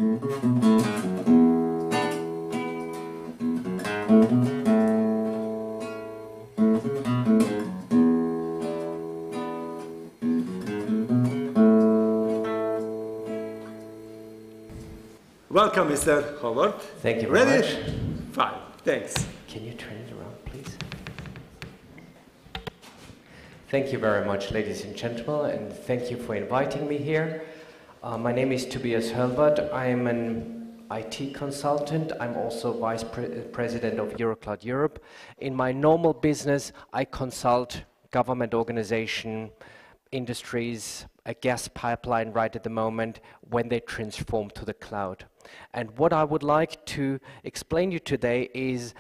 Welcome, Mr. Höllwarth. Thank you very much. Ready? Fine, thanks. Can you turn it around, please? Thank you very much, ladies and gentlemen, and thank you for inviting me here. My name is Tobias Höllwarth. I am an IT consultant. I'm also Vice President of Eurocloud Europe. In my normal business, I consult government organization, industries, a gas pipeline right at the moment when they transform to the cloud. And what I would like to explain you today is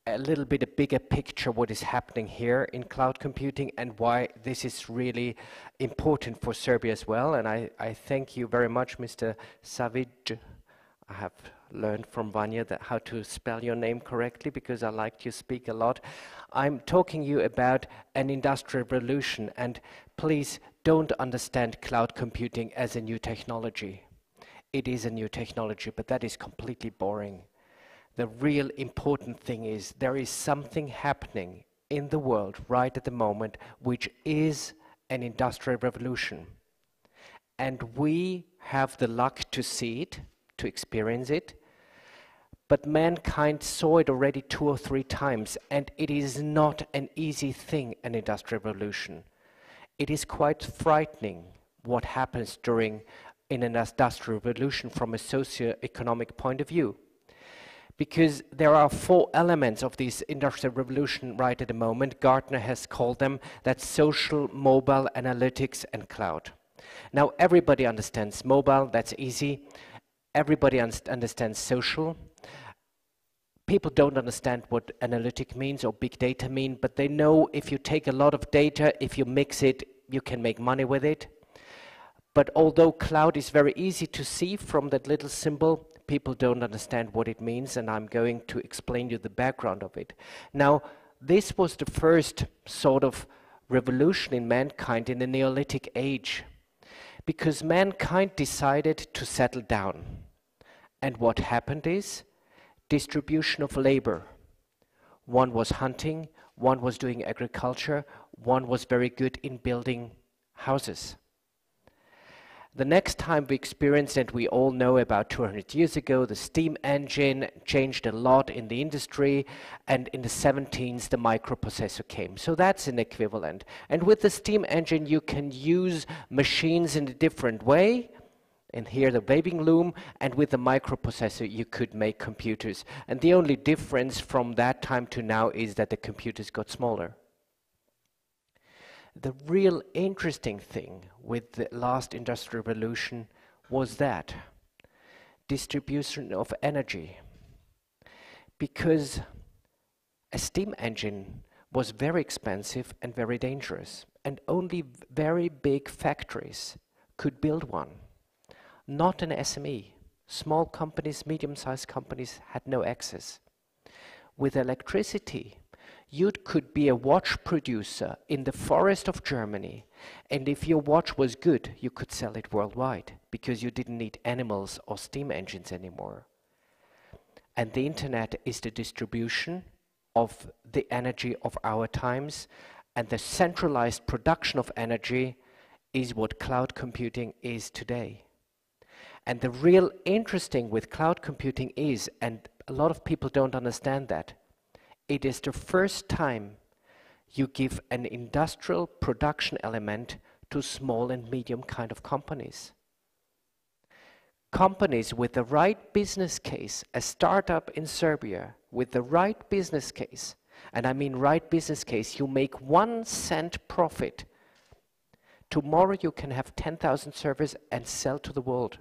a little bit a bigger picture what is happening here in cloud computing and why this is really important for Serbia as well. And I thank you very much, Mr. Savic. I have learned from Vanya that how to spell your name correctly because I liked you speak a lot. I'm talking you about an industrial revolution, and please don't understand cloud computing as a new technology. It is a new technology, but that is completely boring. The real important thing is there is something happening in the world right at the moment which is an industrial revolution. And we have the luck to see it, to experience it, but mankind saw it already 2 or 3 times, and it is not an easy thing, an industrial revolution. It is quite frightening what happens in an industrial revolution from a socio-economic point of view. Because there are 4 elements of this industrial revolution right at the moment. Gartner has called them, that's social, mobile, analytics, and cloud. Now everybody understands mobile, that's easy. Everybody understands social. People don't understand what analytic means or big data mean, but they know if you take a lot of data, if you mix it, you can make money with it. But although cloud is very easy to see from that little symbol, people don't understand what it means, and I'm going to explain you the background of it. Now, this was the first sort of revolution in mankind in the Neolithic age, because mankind decided to settle down. And what happened is distribution of labor. One was hunting, one was doing agriculture, one was very good in building houses. The next time we experienced it, we all know about 200 years ago, the steam engine changed a lot in the industry, and in the 17s the microprocessor came. So that's an equivalent. And with the steam engine you can use machines in a different way, and here the weaving loom, and with the microprocessor you could make computers. And the only difference from that time to now is that the computers got smaller. The real interesting thing with the last industrial revolution was that distribution of energy, because a steam engine was very expensive and very dangerous, and only very big factories could build one. Not an SME. Small companies, medium-sized companies had no access. With electricity, you could be a watch producer in the forest of Germany, and if your watch was good, you could sell it worldwide, because you didn't need animals or steam engines anymore. And the internet is the distribution of the energy of our times, and the centralized production of energy is what cloud computing is today. And the real interesting with cloud computing is, and a lot of people don't understand that, it is the first time you give an industrial production element to small and medium kind of companies. Companies with the right business case, a startup in Serbia with the right business case, and I mean right business case, you make 1 cent profit. Tomorrow you can have 10,000 servers and sell to the world.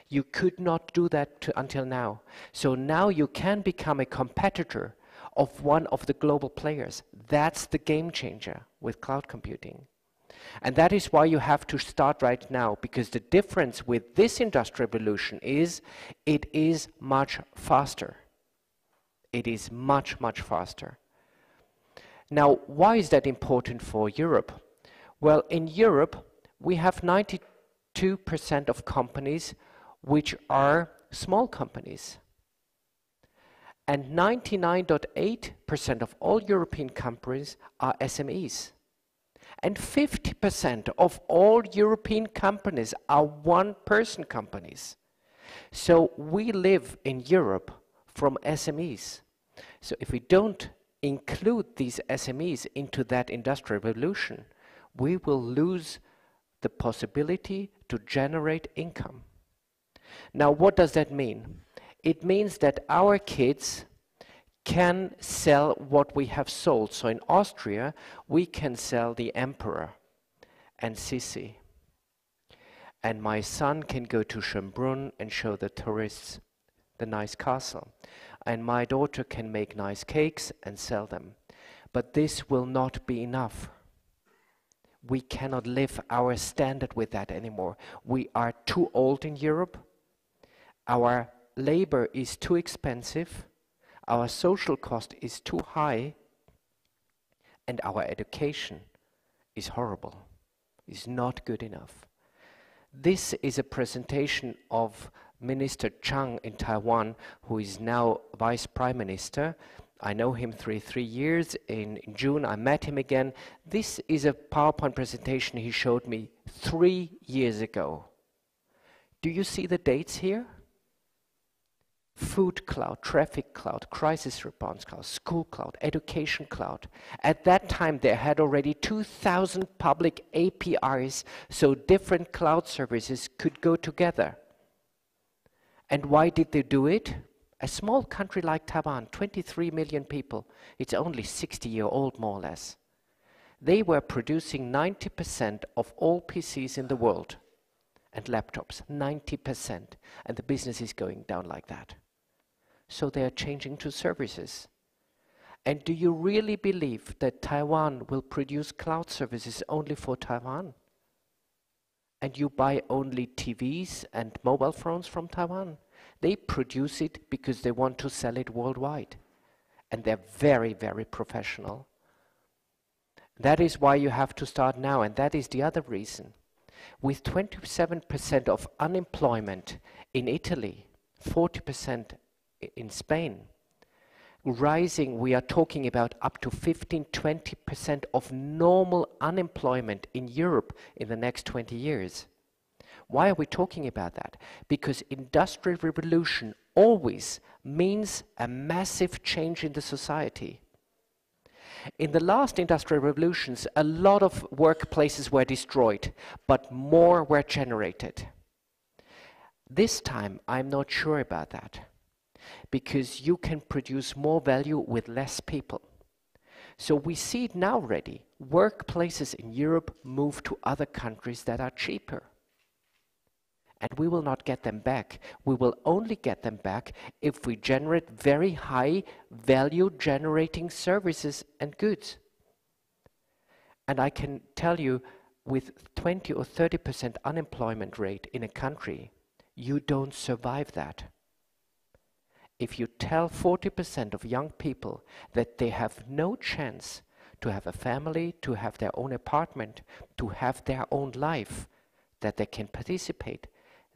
You could not do that until now. So now you can become a competitor of one of the global players. That's the game changer with cloud computing. And that is why you have to start right now, because the difference with this industrial revolution is it is much faster. It is much, much faster. Now, why is that important for Europe? Well, in Europe, we have 92% of companies which are small companies. And 99.8% of all European companies are SMEs. And 50% of all European companies are one-person companies. So we live in Europe from SMEs. So if we don't include these SMEs into that industrial revolution, we will lose the possibility to generate income. Now, what does that mean? It means that our kids can sell what we have sold. So in Austria, we can sell the Emperor and Sissi. And my son can go to Schönbrunn and show the tourists the nice castle. And my daughter can make nice cakes and sell them. But this will not be enough. We cannot live our standard with that anymore. We are too old in Europe. Our labor is too expensive. Our social cost is too high. And our education is horrible. Is not good enough. This is a presentation of Minister Chang in Taiwan, who is now Vice Prime Minister. I know him for 3 years. In June, I met him again. This is a PowerPoint presentation he showed me 3 years ago. Do you see the dates here? Food cloud, traffic cloud, crisis response cloud, school cloud, education cloud. At that time, they had already 2,000 public APIs, so different cloud services could go together. And why did they do it? A small country like Taiwan, 23 million people, it's only 60-year-old more or less. They were producing 90% of all PCs in the world and laptops, 90%, and the business is going down like that. So they are changing to services. And do you really believe that Taiwan will produce cloud services only for Taiwan? And you buy only TVs and mobile phones from Taiwan? They produce it because they want to sell it worldwide. And they're very, very professional. That is why you have to start now, and that is the other reason. With 27% of unemployment in Italy, 40% in Spain, rising, we are talking about up to 15–20% of normal unemployment in Europe in the next 20 years. Why are we talking about that? Because industrial revolution always means a massive change in the society. In the last industrial revolutions, a lot of workplaces were destroyed, but more were generated. This time, I'm not sure about that, because you can produce more value with less people. So we see it now already. Workplaces in Europe move to other countries that are cheaper. And we will not get them back. We will only get them back if we generate very high value generating services and goods. And I can tell you, with 20 or 30% unemployment rate in a country, you don't survive that. If you tell 40% of young people that they have no chance to have a family, to have their own apartment, to have their own life, that they can participate,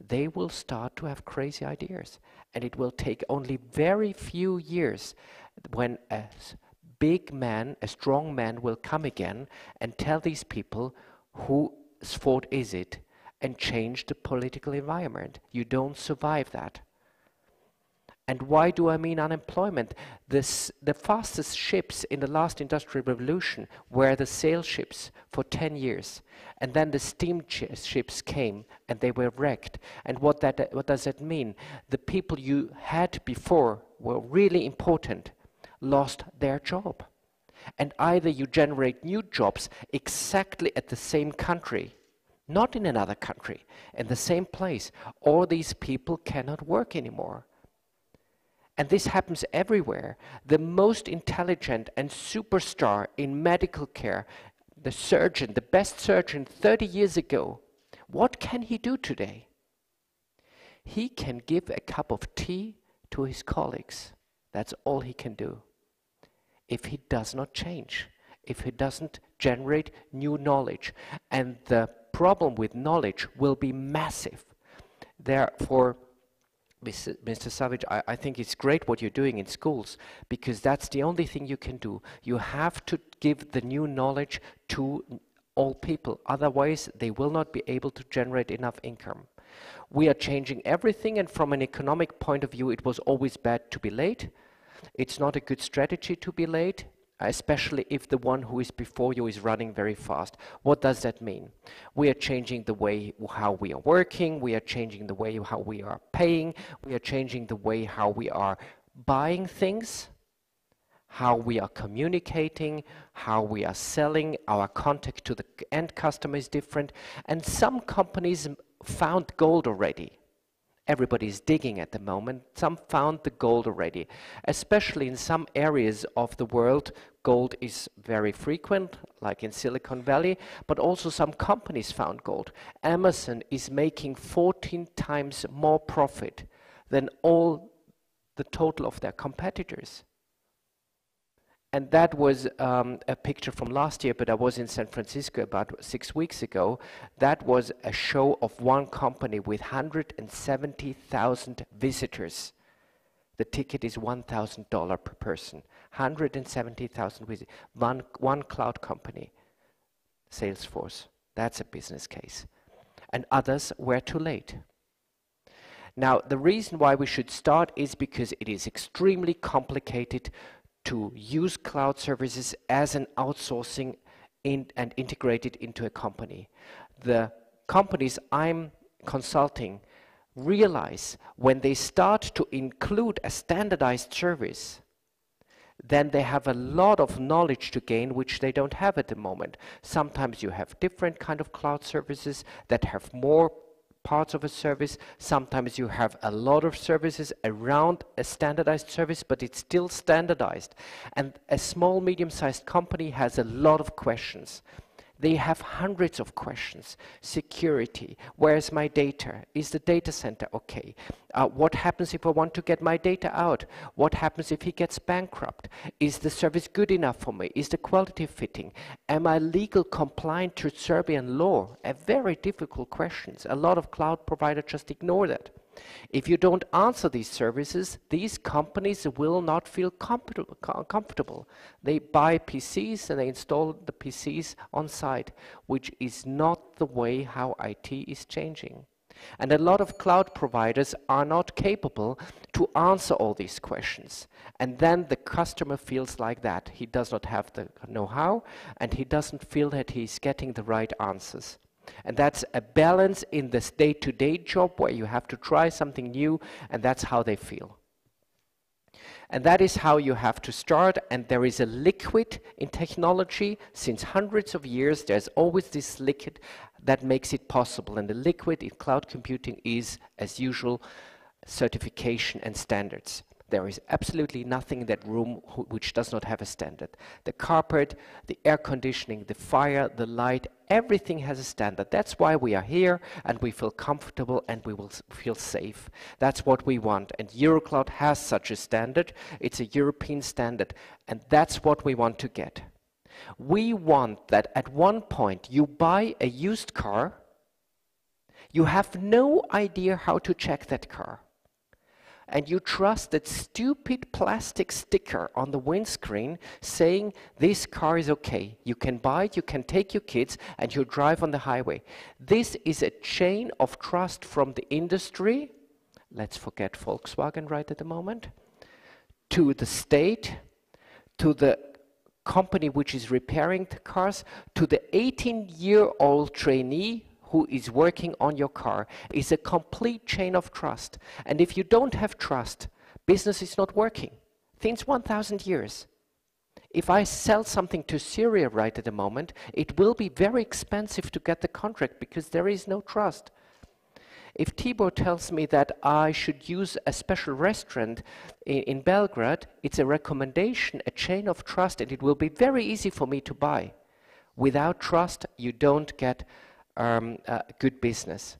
they will start to have crazy ideas. And it will take only very few years when a big man, a strong man will come again and tell these people whose fault is it and change the political environment. You don't survive that. And why do I mean unemployment? The fastest ships in the last industrial revolution were the sail ships for 10 years. And then the steam ships came and they were wrecked. And what does that mean? The people you had before were really important, lost their job. And either you generate new jobs exactly at the same country, not in another country, in the same place, or these people cannot work anymore. And this happens everywhere. The most intelligent and superstar in medical care, the surgeon, the best surgeon 30 years ago, what can he do today? He can give a cup of tea to his colleagues. That's all he can do. If he does not change, if he doesn't generate new knowledge. And the problem with knowledge will be massive. Therefore, Mr. Savage, I think it's great what you're doing in schools, because that's the only thing you can do. You have to give the new knowledge to all people. Otherwise, they will not be able to generate enough income. We are changing everything, and from an economic point of view, it was always bad to be late. It's not a good strategy to be late, especially if the one who is before you is running very fast. What does that mean? We are changing the way how we are working, we are changing the way how we are paying, we are changing the way how we are buying things, how we are communicating, how we are selling. Our contact to the end customer is different, and some companies found gold already. Everybody's digging at the moment. Some found the gold already. Especially in some areas of the world, gold is very frequent, like in Silicon Valley, but also some companies found gold. Amazon is making 14 times more profit than all the total of their competitors. And that was a picture from last year, but I was in San Francisco about 6 weeks ago. That was a show of one company with 170,000 visitors. The ticket is $1,000 per person. 170,000 visitors. One cloud company, Salesforce. That's a business case. And others were too late. Now, the reason why we should start is because it is extremely complicated to use cloud services as an outsourcing and integrate it into a company. The companies I'm consulting realize when they start to include a standardized service, then they have a lot of knowledge to gain which they don't have at the moment. Sometimes you have different kind of cloud services that have more parts of a service. Sometimes you have a lot of services around a standardized service, but it's still standardized. And a small, medium-sized company has a lot of questions. They have hundreds of questions. Security, where's my data? Is the data center okay? What happens if I want to get my data out? What happens if he gets bankrupt? Is the service good enough for me? Is the quality fitting? Am I legal compliant to Serbian law? A very difficult questions. A lot of cloud providers just ignore that. If you don't answer these services, these companies will not feel comfortable. They buy PCs and they install the PCs on site, which is not the way how IT is changing. And a lot of cloud providers are not capable to answer all these questions. And then the customer feels like that. He does not have the know-how, and he doesn't feel that he's getting the right answers. And that's a balance in this day-to-day job where you have to try something new, and that's how they feel. And that is how you have to start, and there is a liquid in technology. Since hundreds of years, there's always this liquid that makes it possible, and the liquid in cloud computing is, as usual, certification and standards. There is absolutely nothing in that room which does not have a standard. The carpet, the air conditioning, the fire, the light, everything has a standard. That's why we are here, and we feel comfortable and we will feel safe. That's what we want, and Eurocloud has such a standard. It's a European standard, and that's what we want to get. We want that at one point you buy a used car, you have no idea how to check that car. And you trust that stupid plastic sticker on the windscreen saying this car is okay. You can buy it, you can take your kids, and you drive on the highway. This is a chain of trust from the industry. Let's forget Volkswagen right at the moment. To the state, to the company which is repairing the cars, to the 18-year-old trainee who is working on your car. Is a complete chain of trust. And if you don't have trust, business is not working. Since 1,000 years. If I sell something to Syria right at the moment, it will be very expensive to get the contract because there is no trust. If Tibor tells me that I should use a special restaurant in Belgrade, it's a recommendation, a chain of trust, and it will be very easy for me to buy. Without trust, you don't get good business.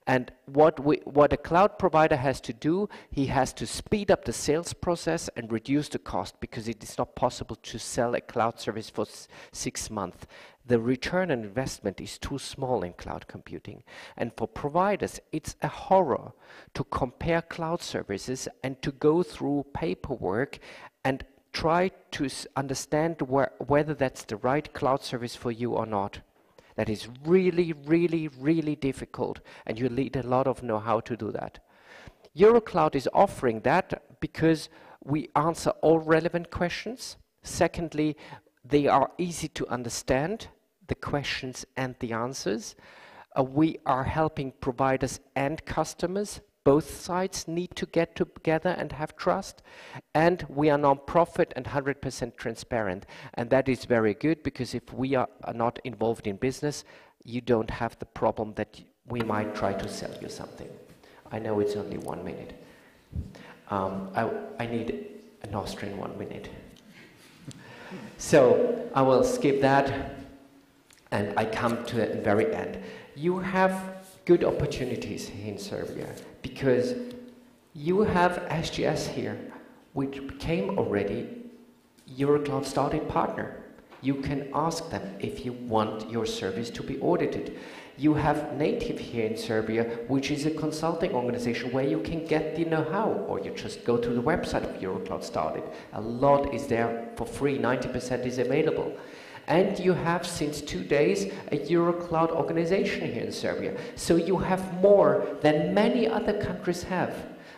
And what a cloud provider has to do, he has to speed up the sales process and reduce the cost, because it is not possible to sell a cloud service for 6 months. The return on investment is too small in cloud computing. And for providers, it's a horror to compare cloud services and to go through paperwork and try to understand whether that's the right cloud service for you or not. That is really, really, really difficult, and you need a lot of know-how to do that. Eurocloud is offering that because we answer all relevant questions. Secondly, they are easy to understand, the questions and the answers. We are helping providers and customers. Both sides need to get together and have trust. And we are non-profit and 100% transparent. And that is very good, because if we are not involved in business, you don't have the problem that we might try to sell you something. I know it's only 1 minute. I need an Austrian 1 minute. So I will skip that, and I come to the very end. You have good opportunities here in Serbia, because you have SGS here, which became already Eurocloud started partner. You can ask them if you want your service to be audited. You have Native here in Serbia, which is a consulting organization where you can get the know-how, or you just go to the website of Eurocloud started. A lot is there for free, 90% is available. And you have, since 2 days, a Eurocloud organization here in Serbia. So you have more than many other countries have.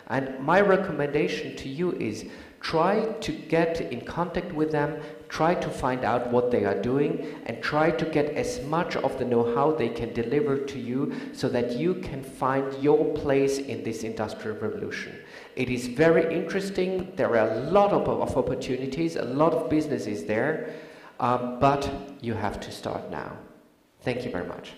And my recommendation to you is try to get in contact with them, try to find out what they are doing, and try to get as much of the know-how they can deliver to you, so that you can find your place in this industrial revolution. It is very interesting. There are a lot of opportunities, a lot of businesses there. But you have to start now. Thank you very much.